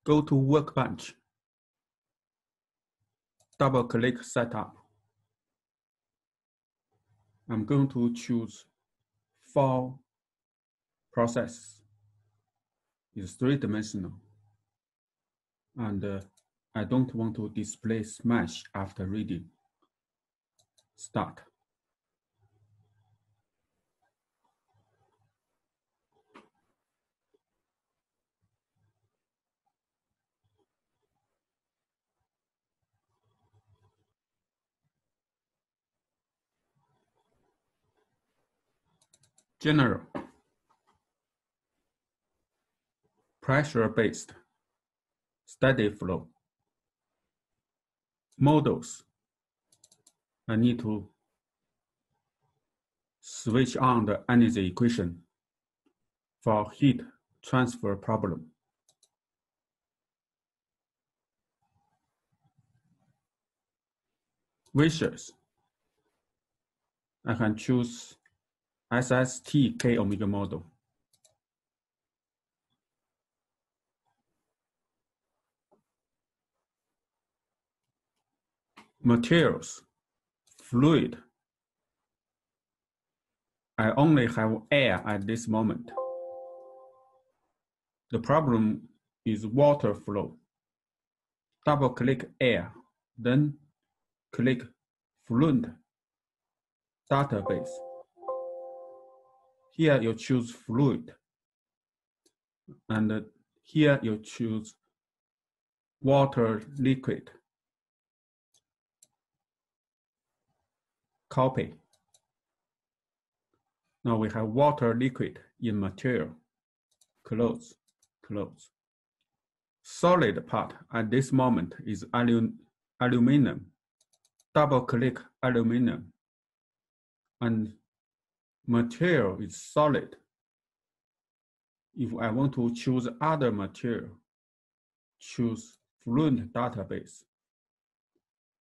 Go to Workbench. Double-click Setup. I'm going to choose File Process. It's three-dimensional. And I don't want to display Smash after reading. Start. General. Pressure-based. Steady flow. Models. I need to switch on the energy equation for heat transfer problem. Wishes. I can choose SST K omega model. Materials, fluid. I only have air at this moment. The problem is water flow. Double-click air, then click Fluent Database. Here you choose fluid, and here you choose water liquid. Copy. Now we have water liquid in material. Close, close. Solid part at this moment is aluminum. Double-click aluminum. And material is solid. If I want to choose other material, choose Fluent Database.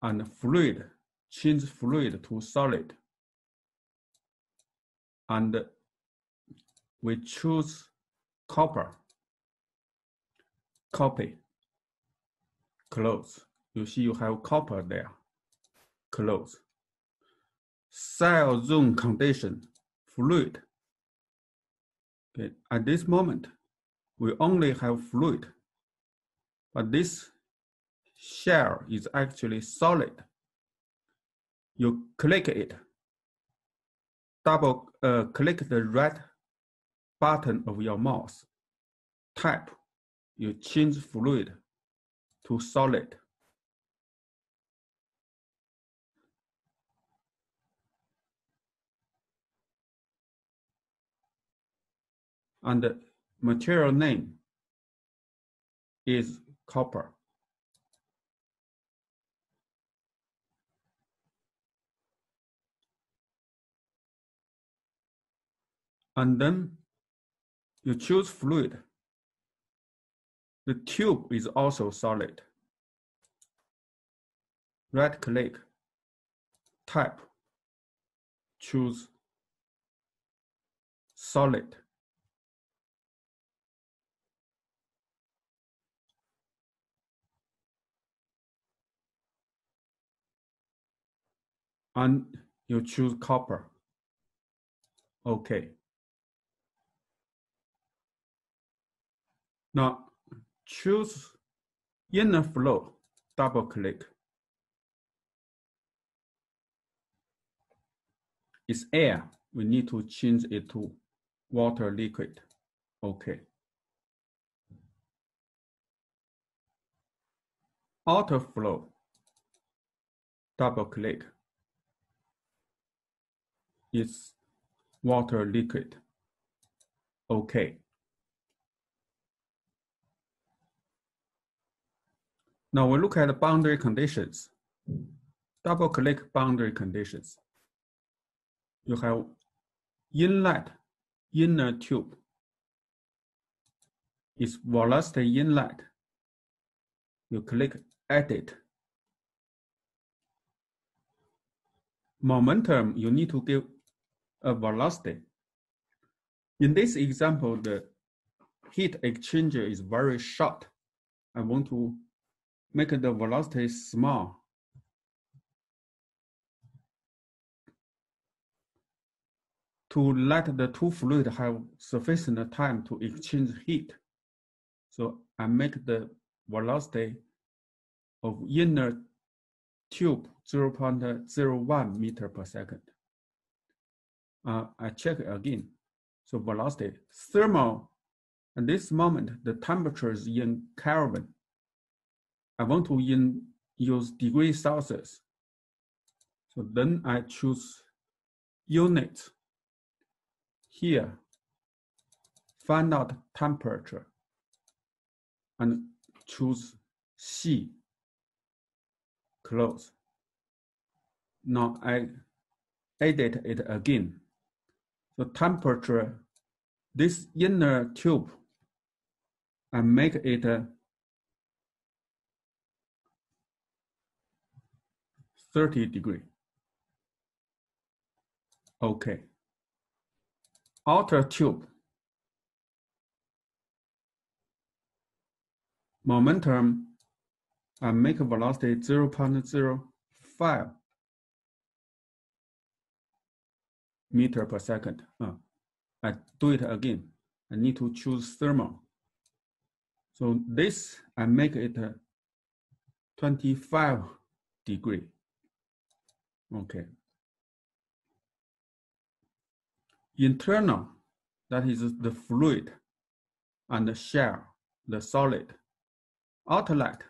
And fluid, change fluid to solid. And we choose copper. Copy. Close. You see you have copper there. Close. Cell zone condition, fluid. Okay. At this moment, we only have fluid, but this shell is actually solid. You click it, click the right button of your mouse, tap, you change fluid to solid. And the material name is copper. And then you choose fluid. The tube is also solid. Right click, type, choose solid. And you choose copper. Okay. Now choose inner flow, double click. It's air, we need to change it to water liquid. Okay. Outer flow, double click. It's water liquid. Okay. Now we look at the boundary conditions. Double click boundary conditions. You have inlet, inner tube. It's velocity inlet. You click edit. Momentum, you need to give a velocity. In this example, the heat exchanger is very short. I want to make the velocity small. To let the two fluids have sufficient time to exchange heat. So I make the velocity of inner tube 0.01 meter per second. I check again. So velocity, thermal, at this moment, the temperature is in Kelvin. I want to use degrees Celsius. So then I choose units. Here, find out temperature and choose C, close. Now I edit it again. So temperature, this inner tube, I make it 30 degree. Okay. Outer tube, momentum, I make velocity 0.05 meter per second. I do it again. I need to choose thermal. So this, I make it 25 degree. Okay. Internal, that is the fluid, and the shell, the solid. Outlet,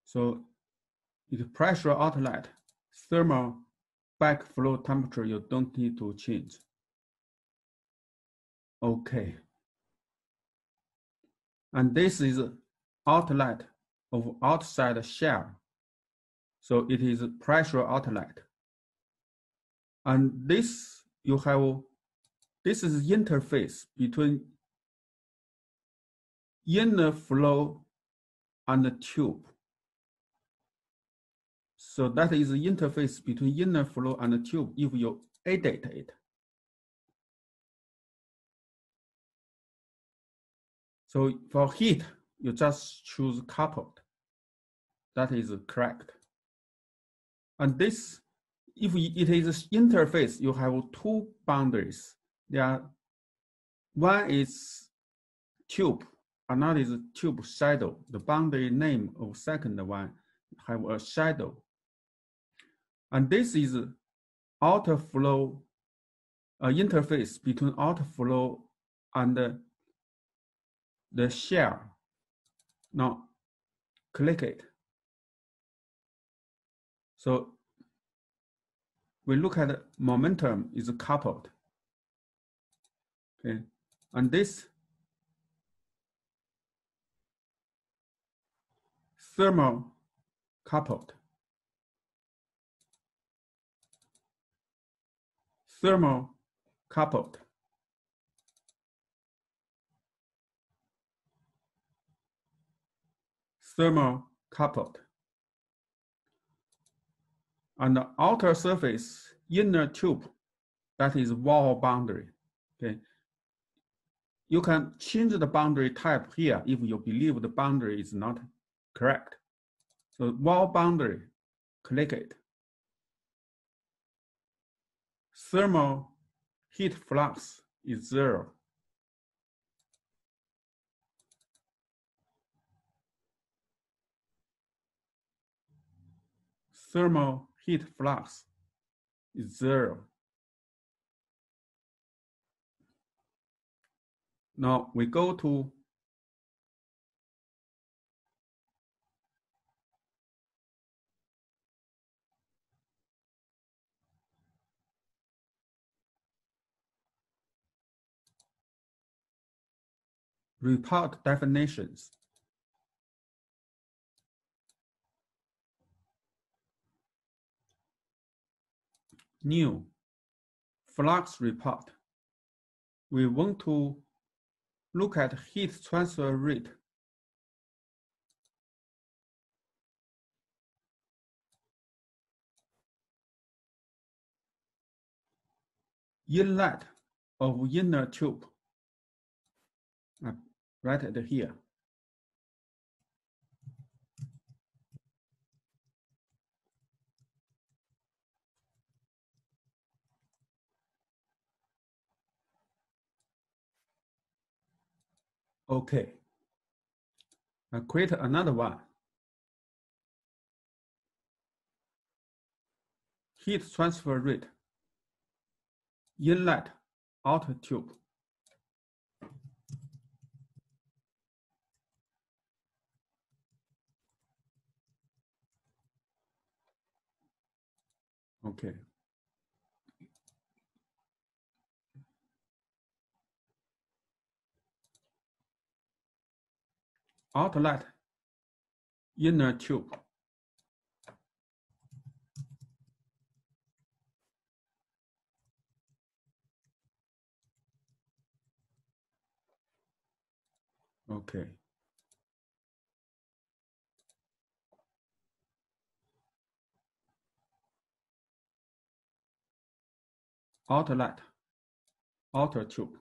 so it's pressure outlet, thermal backflow temperature, you don't need to change. Okay. And this is outlet of outside shell. So it is pressure outlet. And this, you have, this is interface between inner flow and the tube. So that is the interface between inner flow and the tube if you edit it. So for heat, you just choose coupled. That is correct. And this, if it is interface, you have two boundaries. One is tube, another is tube shadow. The boundary name of second one have a shadow. And this is outer flow, interface between outer flow and the shell. Now, click it. So we look at momentum is coupled. Okay, and this thermal coupled. Thermal coupled. Thermal coupled. And the outer surface, inner tube, that is wall boundary. Okay. You can change the boundary type here if you believe the boundary is not correct. So wall boundary, click it. Thermal heat flux is 0. Thermal heat flux is 0. Now we go to report definitions. New flux report. We want to look at heat transfer rate. inlet of inner tube. I write it here. Okay. I create another one. Heat transfer rate. Inlet outer tube. Okay. Outlet inner tube. Okay. Outlet outer tube.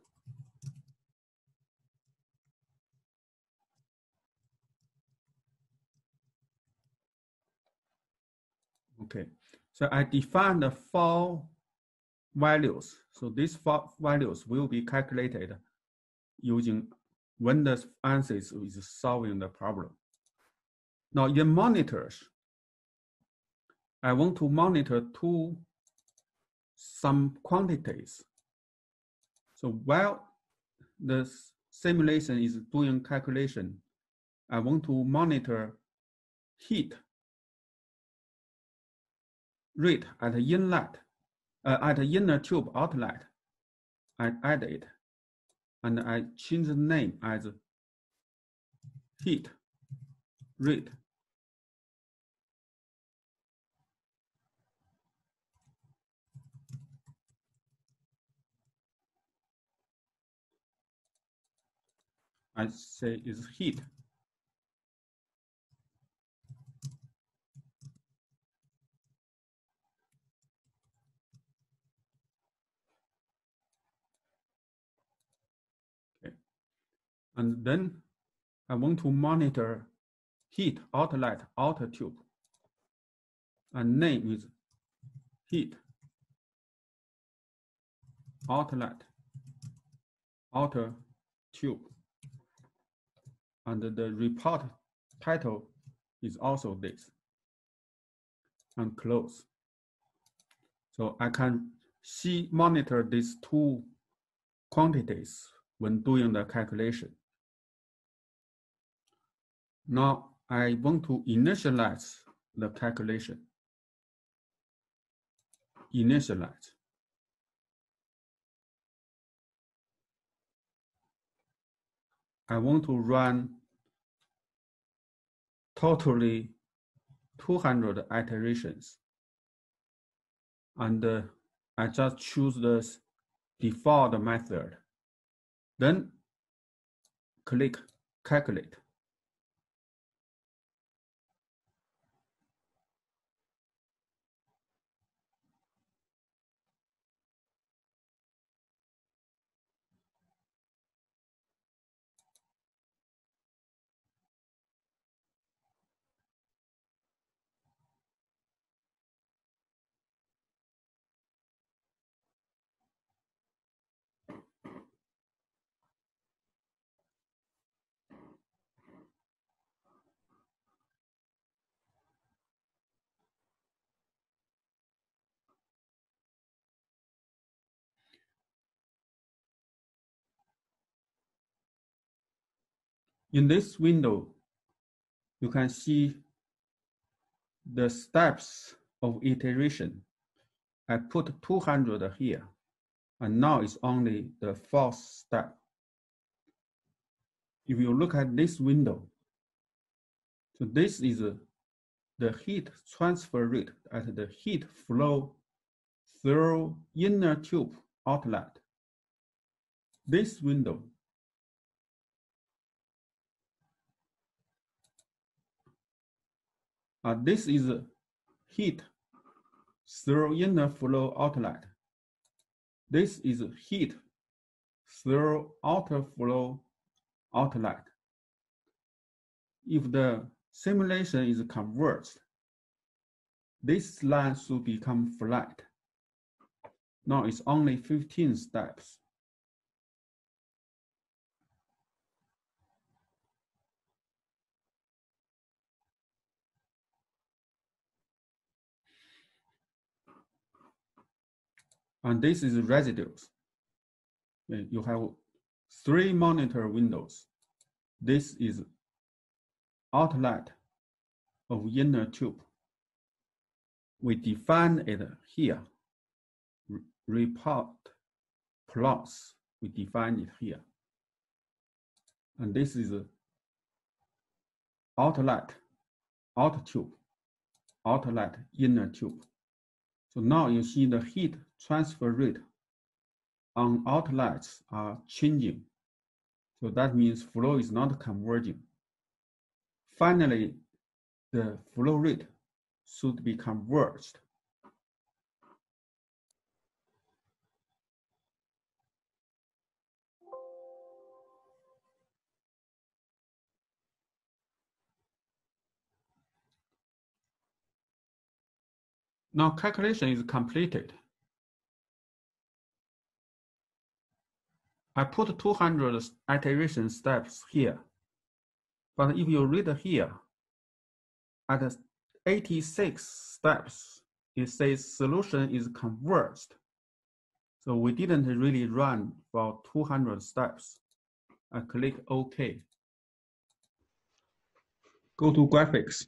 Okay. So I define the 4 values. So these 4 values will be calculated using when the ANSYS is solving the problem. Now in monitors, I want to monitor some quantities. So while the simulation is doing calculation, I want to monitor heat rate at the inlet, at the inner tube outlet. I add it, and I change the name as heat rate. I say is heat. Okay. And then I want to monitor heat outlet outer tube. And name is heat outlet outer tube. And the report title is also this. And close. So I can monitor these 2 quantities when doing the calculation. Now I want to initialize the calculation. Initialize. I want to run totally 200 iterations. And I just choose the default method. Then click calculate. In this window, you can see the steps of iteration. I put 200 here, and now it's only the 4th step. If you look at this window, so this is the heat transfer rate at the heat flow through inner tube outlet. This window this is heat through inner flow outlet. This is heat through outer flow outlet. If the simulation is converged, this line should become flat. Now it's only 15 steps. And this is residues. You have 3 monitor windows. This is outlet of inner tube. We define it here. Report plus, we define it here. And this is outlet, outer tube, outlet, inner tube. So now you see the heat transfer rate on outlets are changing. So that means flow is not converging. Finally, the flow rate should be converged. Now calculation is completed. I put 200 iteration steps here. But if you read here, at 86 steps, it says solution is converged. So we didn't really run for 200 steps. I click OK. Go to graphics.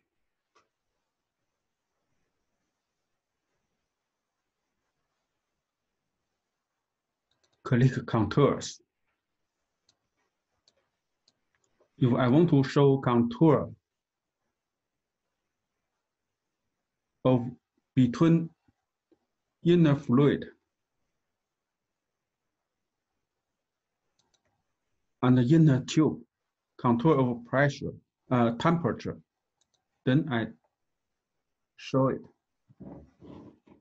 Click contours. If I want to show contour of between inner fluid and the inner tube, contour of pressure, temperature, then I show it.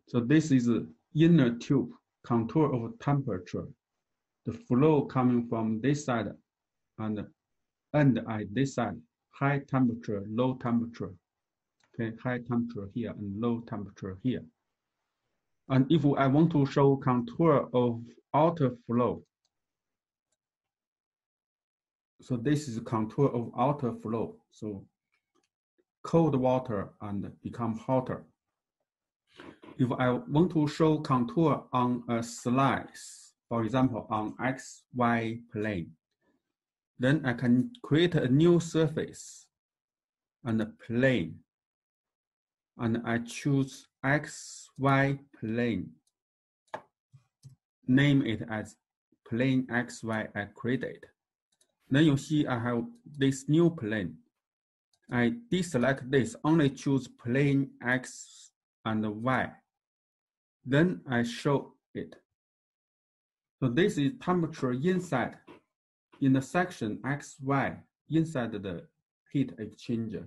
So this is the inner tube, contour of temperature. The flow coming from this side and end at this side, high temperature, low temperature. Okay, high temperature here and low temperature here. And if I want to show contour of outer flow, so this is contour of outer flow. So cold water and become hotter. If I want to show contour on a slice, for example, on XY plane, then I can create a new surface and a plane. And I choose XY plane. Name it as plane XY I created. Then you see I have this new plane. I deselect this, only choose plane X and Y. Then I show it. So this is temperature inside, in the section XY, inside the heat exchanger.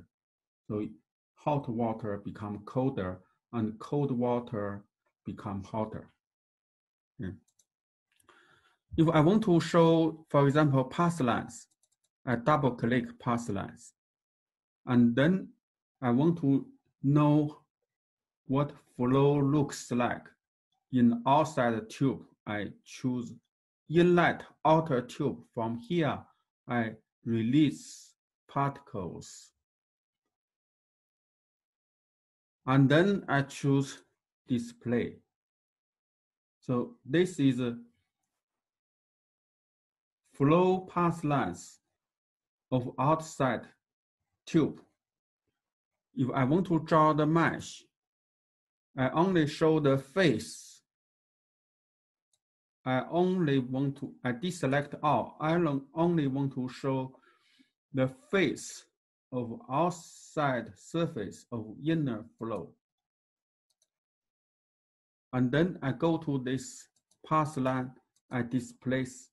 So hot water become colder and cold water become hotter. Yeah. If I want to show, for example, path lines, I double click path lines. And then I want to know what flow looks like in outside tube. I choose inlet outer tube. From here, I release particles. And then I choose display. So this is a flow path lines of outside tube. If I want to draw the mesh, I only show the face. I deselect all. I only want to show the face of outside surface of inner flow. And then I go to this path line, I displace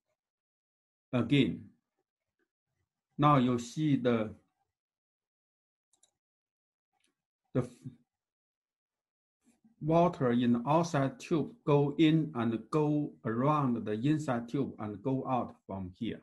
again. Now you see the water in the outside tube go in and go around the inside tube and go out from here.